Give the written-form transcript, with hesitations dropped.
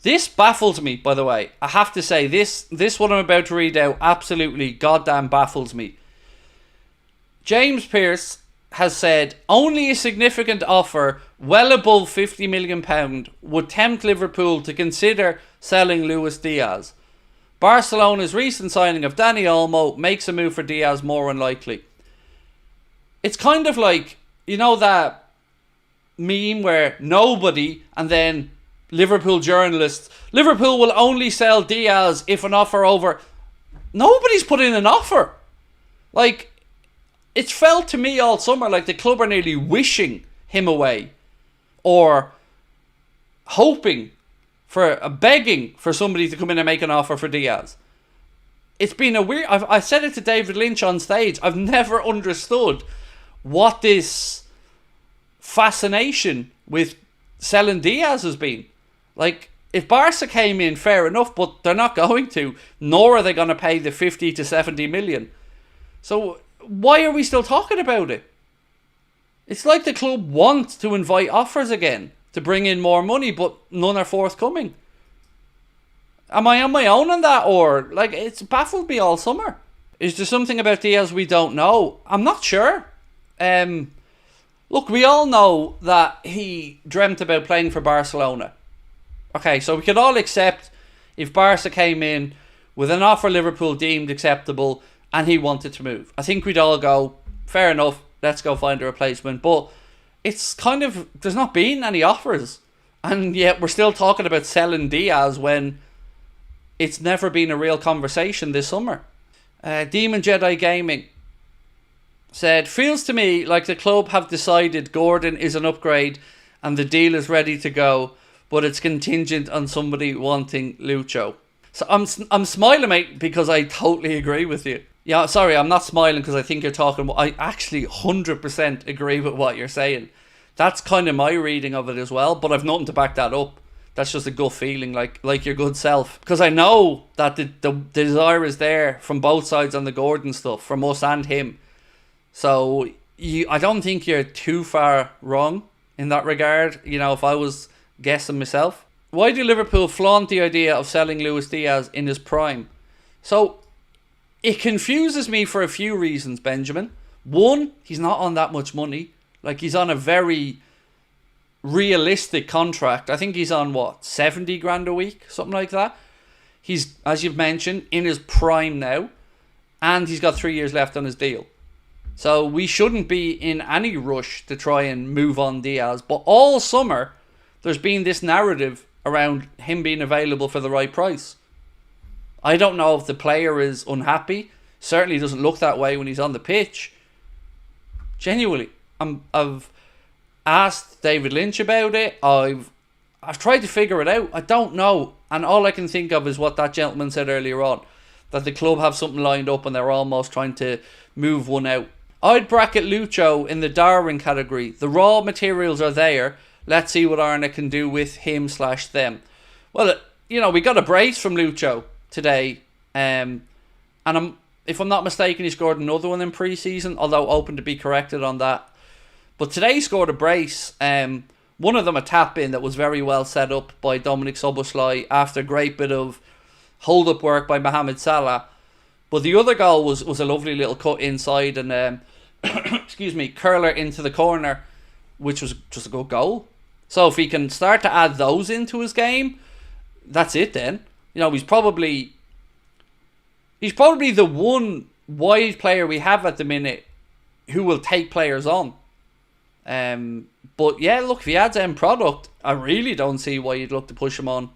This baffles me, by the way. I have to say, this what I'm about to read out absolutely goddamn baffles me. James Pearce has said only a significant offer well above £50 million would tempt Liverpool to consider selling Luis Diaz. Barcelona's recent signing of Dani Olmo makes a move for Diaz more unlikely. It's kind of like, you know that meme where nobody and then Liverpool journalists, Liverpool will only sell Diaz if an offer over. Nobody's put in an offer. Like, it's felt to me all summer like the club are nearly wishing him away or hoping for, begging for somebody to come in and make an offer for Diaz. It's been a weird... I said it to David Lynch on stage. I've never understood what this fascination with selling Diaz has been. Like, if Barca came in, fair enough, but they're not going to. Nor are they going to pay the 50 to 70 million. So why are we still talking about it? It's like the club wants to invite offers again to bring in more money, but none are forthcoming. Am I on my own on that? Or, like, it's baffled me all summer. Is there something about Diaz we don't know? I'm not sure. Look, we all know that he dreamt about playing for Barcelona. Okay, so we could all accept if Barca came in with an offer Liverpool deemed acceptable and he wanted to move. I think we'd all go, fair enough, let's go find a replacement. But it's kind of, there's not been any offers. And yet we're still talking about selling Diaz when it's never been a real conversation this summer. Demon Jedi Gaming said, feels to me like the club have decided Gordon is an upgrade and the deal is ready to go, but it's contingent on somebody wanting Lucho. So I'm smiling, mate, because I totally agree with you. Yeah, sorry, I'm not smiling because I think you're talking... I actually 100% agree with what you're saying. That's kind of my reading of it as well, but I've nothing to back that up. That's just a gut feeling, like your good self. Because I know that the desire is there from both sides on the Gordon stuff, from us and him. So I don't think you're too far wrong in that regard, you know, if I was guessing myself. Why do Liverpool flaunt the idea of selling Luis Diaz in his prime? So it confuses me for a few reasons, Benjamin. One, he's not on that much money. Like, he's on a very realistic contract. I think he's on, what, 70 grand a week? Something like that. He's, as you've mentioned, in his prime now. And he's got 3 years left on his deal. So we shouldn't be in any rush to try and move on Diaz. But all summer, there's been this narrative around him being available for the right price. I don't know if the player is unhappy. Certainly doesn't look that way when he's on the pitch. Genuinely, I've asked David Lynch about it. I've tried to figure it out. I don't know. And all I can think of is what that gentleman said earlier on. That the club have something lined up and they're almost trying to move one out. I'd bracket Lucho in the Darwin category. The raw materials are there. Let's see what Arne can do with him/them. Well, you know, we got a brace from Lucho today. And if I'm not mistaken, he scored another one in pre-season, although open to be corrected on that. But today he scored a brace. One of them a tap-in that was very well set up by Dominic Szoboszlai after a great bit of hold-up work by Mohamed Salah. But the other goal was a lovely little cut inside and, excuse me, curler into the corner, which was just a good goal. So if he can start to add those into his game, that's it then. You know, he's probably the one wide player we have at the minute who will take players on. But yeah, look, if he adds end product, I really don't see why you'd look to push him on